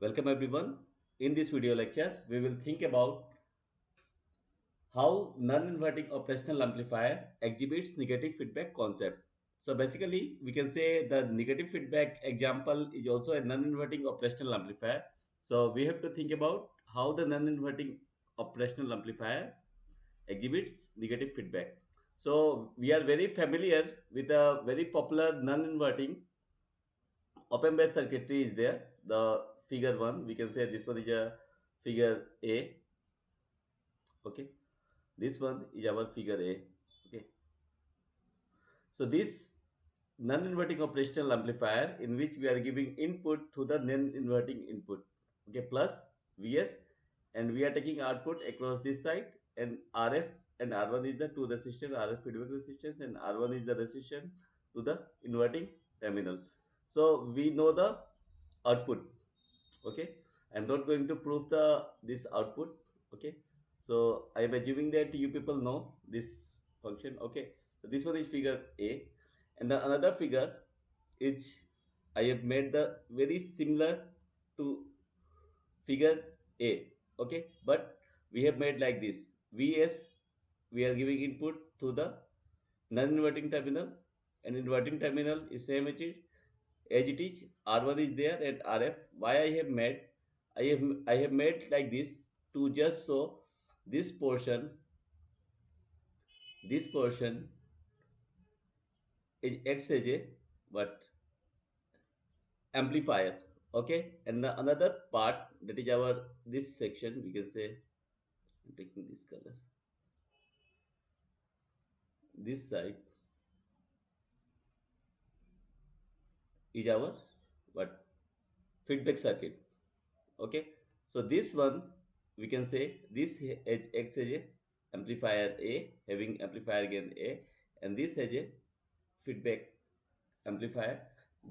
Welcome everyone. In this video lecture, we will think about how non-inverting operational amplifier exhibits negative feedback concept. So basically, we can say the negative feedback example is also a non-inverting operational amplifier. So we have to think about how the non-inverting operational amplifier exhibits negative feedback. So we are very familiar with a very popular non-inverting open based circuitry is there. The figure one, we can say this one is a figure A. Okay, this one is our figure A. Okay, so this non-inverting operational amplifier in which we are giving input to the non-inverting input. Okay, plus Vs, and we are taking output across this side, and Rf and R1 is the two resistance, Rf feedback resistance, and R1 is the resistance to the inverting terminal. So we know the output. Okay, I'm not going to prove the this output. Okay, so I am assuming that you people know this function. Okay, so this one is figure A, and the another figure is I have made the very similar to figure A. Okay, but we have made like this. Vs, we are giving input to the non-inverting terminal, and inverting terminal is same as it is. R1 is there and Rf. Why I have made, I have made like this to just show this portion is acts as a what amplifier. Okay, and the another part, that is our this section, we can say, I'm taking this color, this side is our what feedback circuit. Okay, so this one, we can say this acts as a amplifier A, having amplifier gain A, and this has a feedback amplifier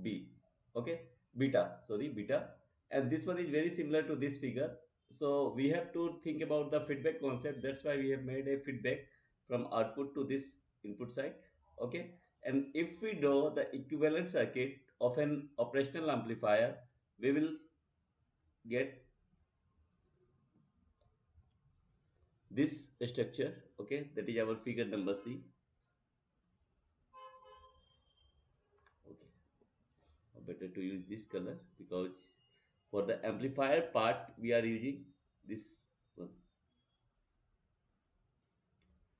B. Okay, beta, and this one is very similar to this figure. So we have to think about the feedback concept. That's why we have made a feedback from output to this input side. Okay, and if we draw the equivalent circuit of an operational amplifier, we will get this structure. Okay, that is our figure number C. Okay, better to use this color because for the amplifier part we are using this one.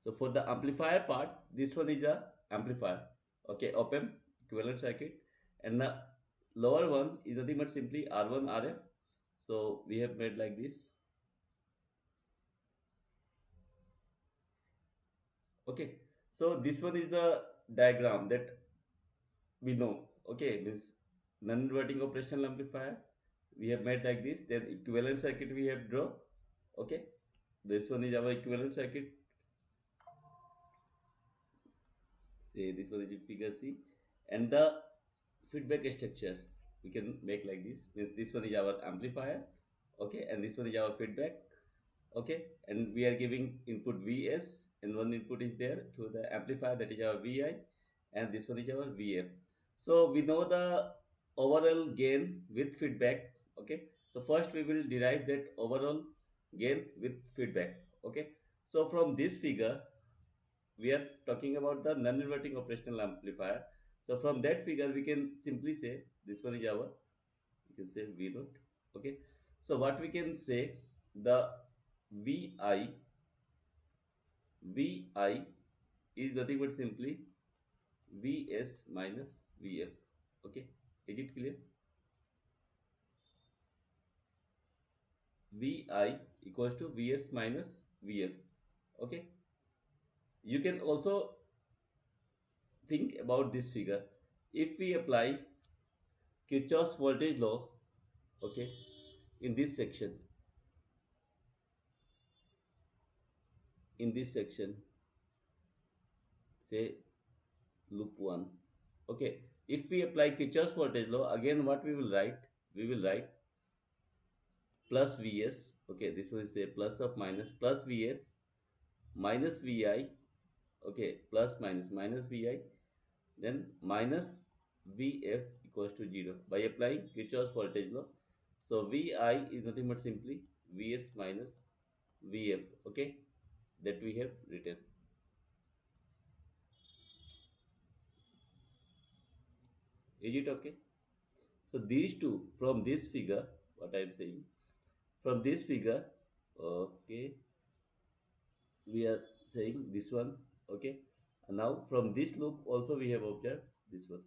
So for the amplifier part, this one is a amplifier. Okay, op amp equivalent circuit, and the lower one is nothing but simply R1 Rf. So we have made like this. Okay, so this one is the diagram that we know. Okay, means non-inverting operational amplifier we have made like this. Then equivalent circuit we have draw. Okay, this one is our equivalent circuit. Say this one is in figure C, and the feedback structure we can make like this. Means this one is our amplifier. Okay, and this one is our feedback. Okay, and we are giving input Vs, and one input is there to the amplifier, that is our Vi, and this one is our Vf. So we know the overall gain with feedback. Okay, so first we will derive that overall gain with feedback. Okay, so from this figure we are talking about the non-inverting operational amplifier. So from that figure we can simply say this one is our, you can say V naught. Okay, so what we can say, the Vi Vi is nothing but simply Vs minus Vf. Okay, is it clear? Vi equals to Vs minus Vf. Okay, you can also think about this figure. If we apply Kirchhoff's voltage law, okay, in this section, in this section, say loop 1. Okay, if we apply Kirchhoff's voltage law, again what we will write? We will write plus Vs. Okay, this will say plus of minus, plus Vs minus Vi. Okay, plus minus minus Vi, then minus Vf equals to 0 by applying Kirchhoff's voltage law. So Vi is nothing but simply Vs minus Vf. Okay, that we have written. Is it okay? So these two from this figure, what I am saying, from this figure, okay, we are saying this one, okay. And now from this loop also we have observed this one,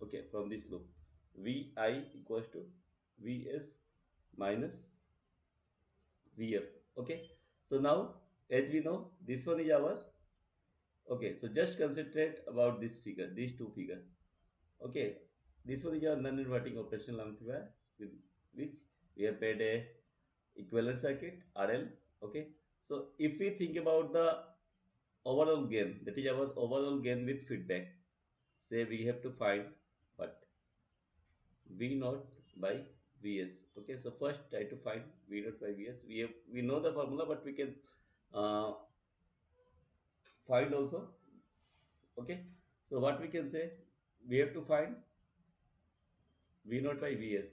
okay. From this loop, Vi equals to Vs minus Vf, okay. So now, as we know, this one is our, okay. So just concentrate about this figure, these two figure, okay. This one is our non-inverting operational amplifier with which we have made a equivalent circuit RL, okay. So if we think about the overall gain, that is our overall gain with feedback, say we have to find what V naught by Vs, okay. So first try to find V naught by Vs. We know the formula, but we can uh, find also, okay. So what we can say, we have to find V naught by Vs.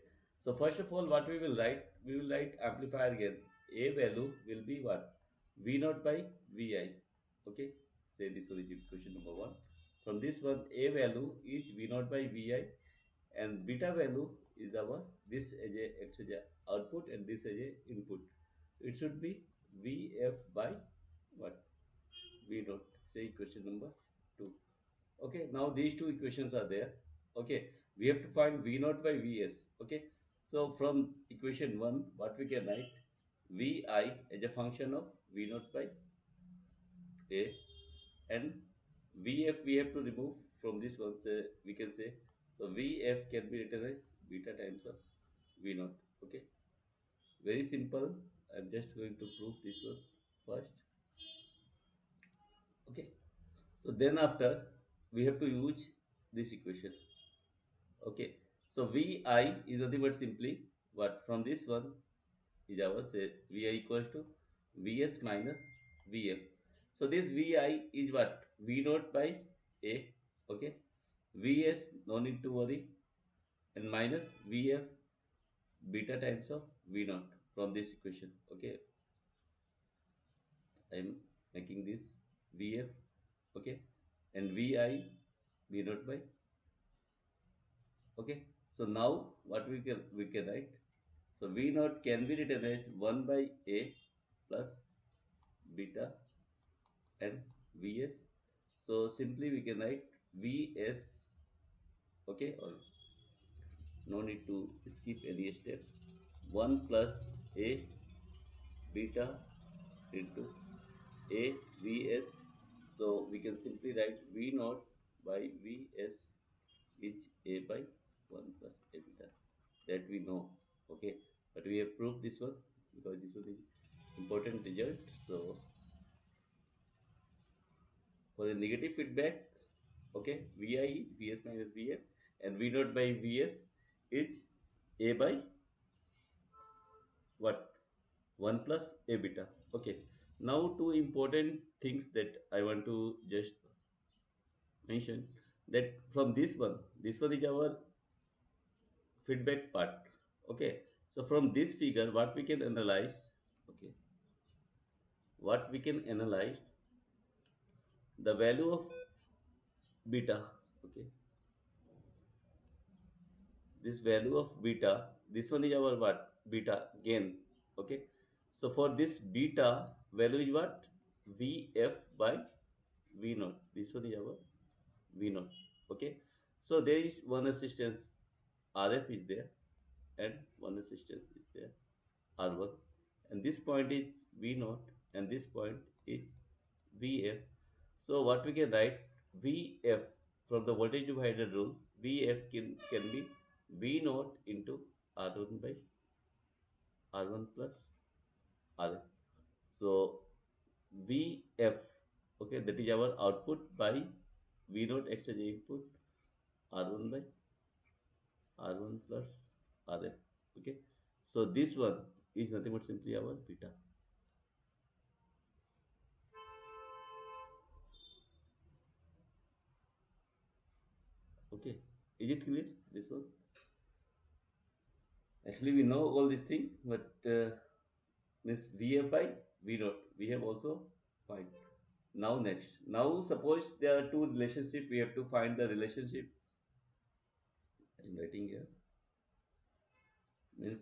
So first of all, what we will write, we will write amplifier gain. A value will be what? V naught by Vi. Okay. Say this was equation number one. From this one, A value is V naught by Vi, and beta value is our, this as a acts as a output and this as a input. It should be Vf by what? V naught. Say equation number two. Okay, now these two equations are there. Okay, we have to find V naught by Vs. Okay, so from equation 1, what we can write, Vi as a function of V naught by A, and Vf we have to remove from this one. So we can say, so Vf can be written as beta times of V naught. Okay, very simple. I'm just going to prove this one first. Okay, so then after we have to use this equation. Okay, so Vi is nothing but simply what, from this one is our, say Vi equals to Vs minus Vf. So this Vi is what, V naught by A, okay. Vs, no need to worry, and minus Vf, beta times of V naught from this equation, okay. I am making this Vf, okay, and Vi V naught by, okay. So now what we can write, so V naught can be written as 1 by A plus beta and Vs. So simply we can write Vs, okay, or no need to skip any step. 1 plus A beta into A Vs. So we can simply write V naught by Vs is A by 1 plus A beta. That we know, okay. But we have proved this one because this was the important result. So for the negative feedback, okay, Vi is Vs minus Vf, and V naught by Vs is A by what, 1 plus A beta, okay. Now two important things that I want to just mention, that from this one is our feedback part, okay. So from this figure, what we can analyze, okay, what we can analyze, the value of beta, okay. This value of beta, this one is our what, beta gain, okay. So for this beta value is what, Vf by V naught, this one is our V naught, okay. So there is one resistance Rf is there, and one resistance is there R1, and this point is V naught, and this point is Vf. So what we can write, Vf, from the voltage divider rule, Vf can be V naught into R1 by R1 plus Rf. So Vf, okay, that is our output by V naught exchange input R1 by R1 plus Rf. Okay. So this one is nothing but simply our beta. Okay. Is it clear? This one? Actually, we know all these things, but this VF by V not we have also find. Now next, now suppose there are two relationship. We have to find the relationship. I'm writing here means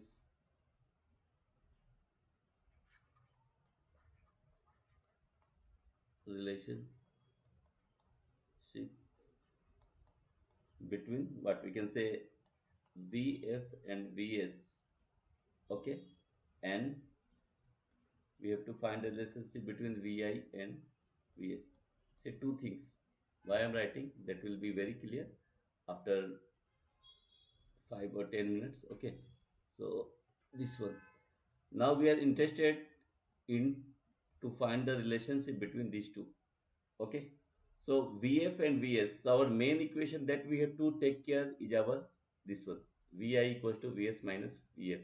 relationship between what we can say VF and VS. Okay, and we have to find the relationship between VI and VS. Say two things. Why I'm writing that will be very clear after 5 or 10 minutes. Okay, so this one. Now we are interested in to find the relationship between these two. Okay, so VF and VS. So our main equation that we have to take care is our this one. VI equals to VS minus VF.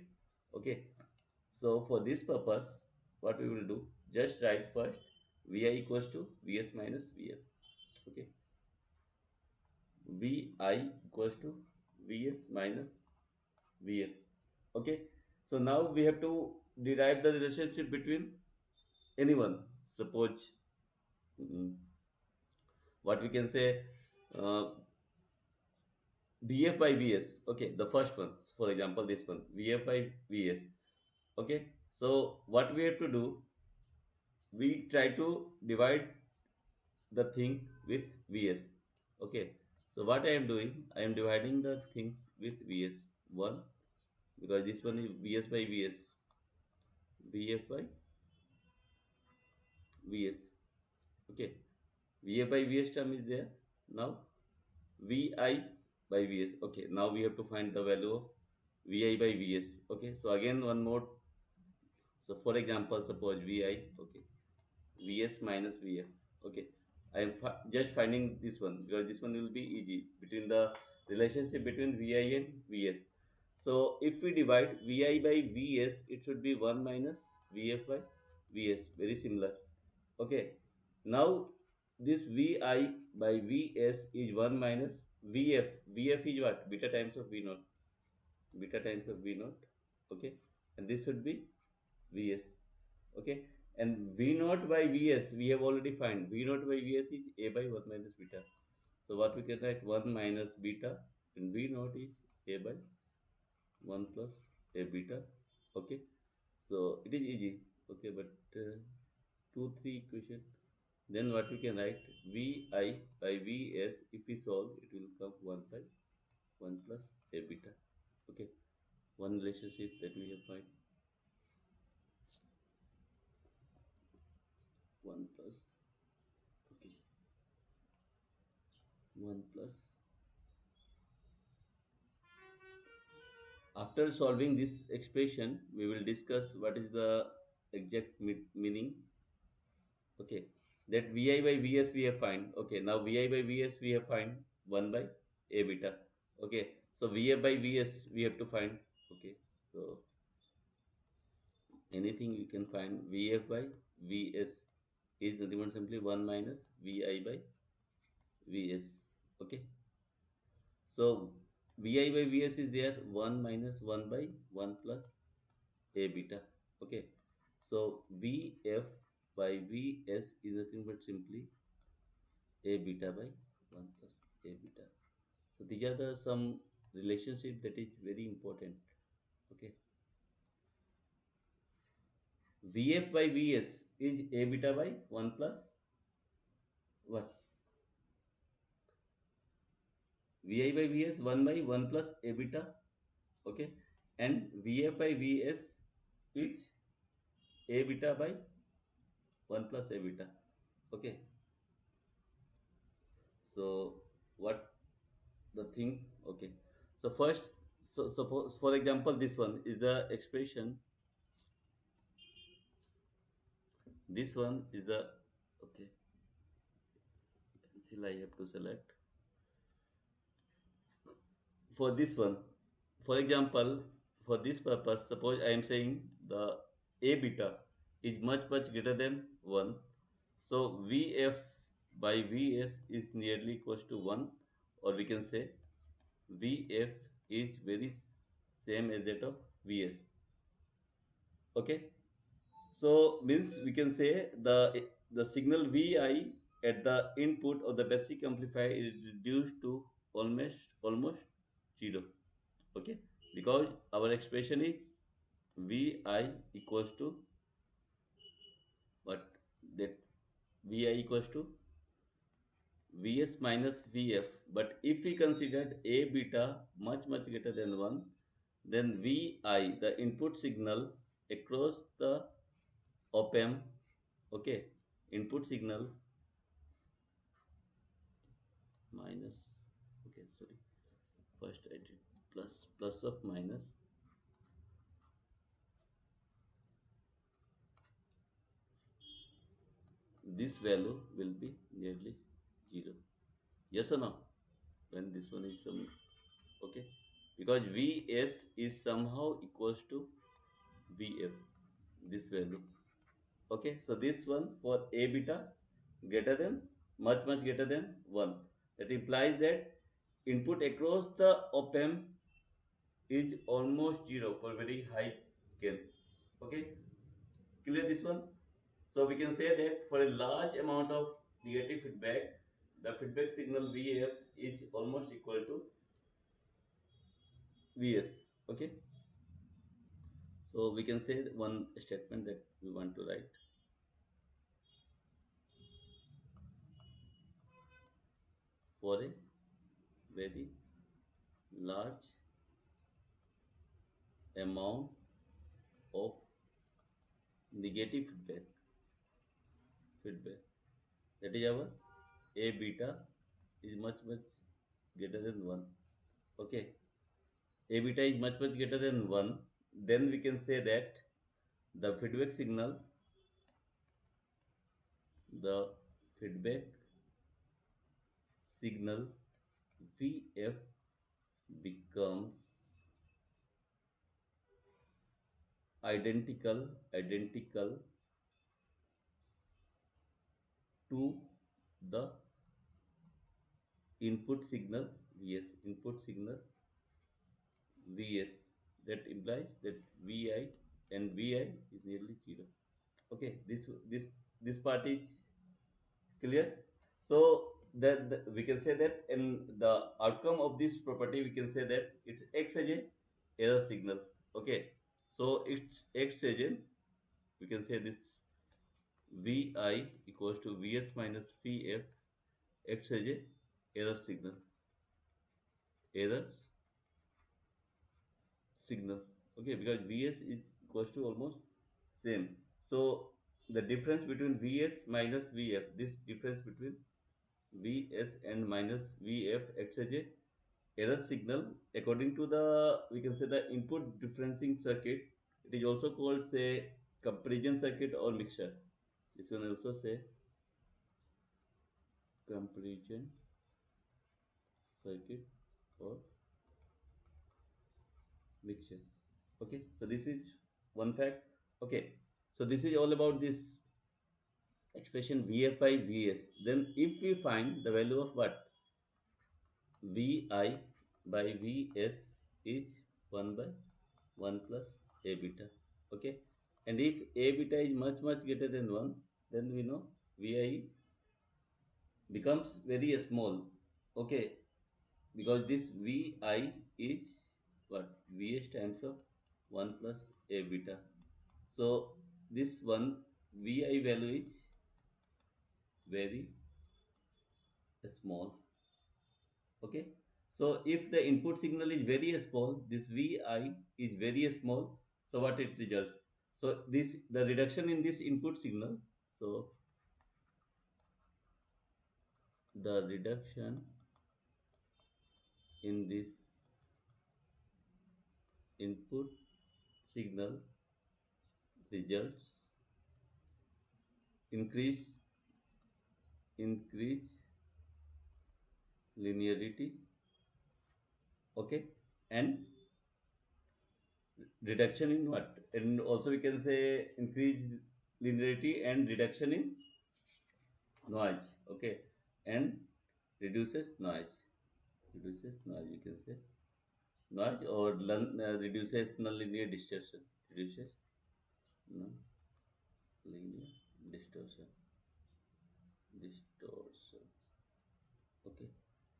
Okay, so for this purpose, what we will do, just write first VI equals to VS minus VF. Okay, VI equals to VS minus VF. Okay, so now we have to derive the relationship between anyone. Suppose what we can say uh, VF by VS. Okay, the first one, for example, this one VF by VS. Okay, so what we have to do, we try to divide the thing with Vs. Okay, so what I am doing, I am dividing the things with Vs. One, because this one is Vs by Vs, Vf by Vs. Okay, Vf by Vs term is there. Now Vi by Vs. Okay, now we have to find the value of Vi by Vs. Okay, so again one more. So for example, suppose Vi. Okay, Vs minus Vf. Okay, I am just finding this one because this one will be easy between the relationship between Vi and Vs. So if we divide Vi by Vs, it should be 1 minus Vf by Vs. Very similar. Okay. Now this Vi by Vs is 1 minus Vf. Vf is what? Beta times of V naught. Beta times of V naught. Okay. And this should be Vs. Okay, and V naught by Vs we have already find V naught by Vs is A by 1 minus beta. So what we can write 1 minus beta and V naught is A by 1 plus A beta. Okay, so it is easy. Okay, but 2 3 equation, then what we can write Vi by Vs, if we solve it will come 1 by 1 plus A beta. Okay, one relationship that we have find 1 plus, okay, 1 plus. After solving this expression, we will discuss what is the exact meaning. Okay, that Vi by Vs we have find. Okay, now Vi by Vs we have find 1 by A beta. Okay, so Vf by Vs we have to find. Okay, so anything you can find Vf by Vs is nothing but simply 1 minus Vi by Vs. Okay, so Vi by Vs is there 1 minus 1 by 1 plus A beta. Okay, so Vf by Vs is nothing but simply A beta by 1 plus A beta. So these are the some relationship that is very important. Okay, Vf by Vs is A beta by 1 plus what? Vi by Vs 1 by 1 plus A beta. Okay, and Vf by Vs is A beta by 1 plus A beta. Okay, so what the thing. Okay, so first, so suppose for example this one is the expression, this one is the, okay, pencil I have to select for this one. For example, for this purpose, suppose I am saying the A beta is much greater than 1, so Vf by Vs is nearly equals to 1, or we can say Vf is very same as that of Vs. Okay, so means we can say the signal Vi at the input of the basic amplifier is reduced to almost zero. Okay, because our expression is Vi equals to what, that Vi equals to Vs minus Vf. But if we considered A beta much greater than 1, then Vi, the input signal across the op amp, okay, input signal minus, okay, sorry, first I did plus of minus, this value will be nearly 0. Yes or no? When this one is some, okay, because Vs is somehow equals to Vf, this value. Okay, so this one for A beta greater than much greater than 1. That implies that input across the op amp is almost 0 for very high gain. Okay, clear this one? So we can say that for a large amount of negative feedback, the feedback signal Vf is almost equal to Vs. Okay, so we can say one statement that we want to write: for a very large amount of negative feedback, that is our A beta is much greater than 1. Okay, A beta is much greater than 1, then we can say that the the feedback signal Vf becomes identical to the input signal Vs, input signal Vs. That implies that Vi and Vi is nearly 0. Okay, this part is clear. So that we can say that in the outcome of this property, we can say that it's X as a error signal. Okay, so it's X as a, we can say this Vi equals to Vs minus Vf, X as a error signal, error signal. Okay, because Vs is equals to almost same. So the difference between Vs minus Vf, this difference between Vs and minus Vf acts as a error signal according to the, we can say, the input differencing circuit. It is also called say comparison circuit or mixture. This one also say comparison circuit or mixture. Okay, so this is one fact. Okay, so this is all about this expression Vf by Vs. Then if we find the value of what, Vi by Vs is 1 by 1 plus A beta. Okay, and if A beta is much greater than 1, then we know Vi becomes very small. Okay, because this Vi is what, Vs times of 1 plus A beta. So this one Vi value is very small. Okay, so if the input signal is very small, this Vi is very small, so what it results, so this the reduction in this input signal, so the reduction in this input signal results increase linearity. Okay, and reduction in what, and also we can say increase linearity and reduction in noise. Okay, and reduces noise, we can say. noise or reduces nonlinear distortion. Reduces nonlinear distortion. Distortion. Okay.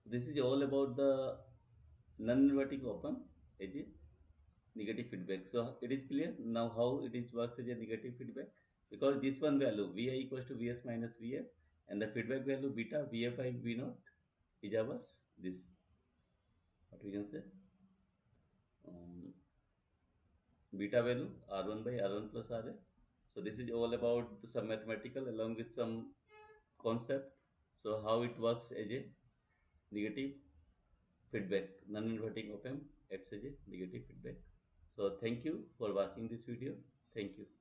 This is all about the non-inverting op-amp as a negative feedback. So it is clear now how it is works as a negative feedback, because this one value Vi equals to Vs minus Vf, and the feedback value beta Vf by V naught is our this, what we can say, um, beta value R1 by R1 plus Ra. So this is all about some mathematical along with some concept. So how it works as a negative feedback, non-inverting op amp acts as a negative feedback. So thank you for watching this video. Thank you.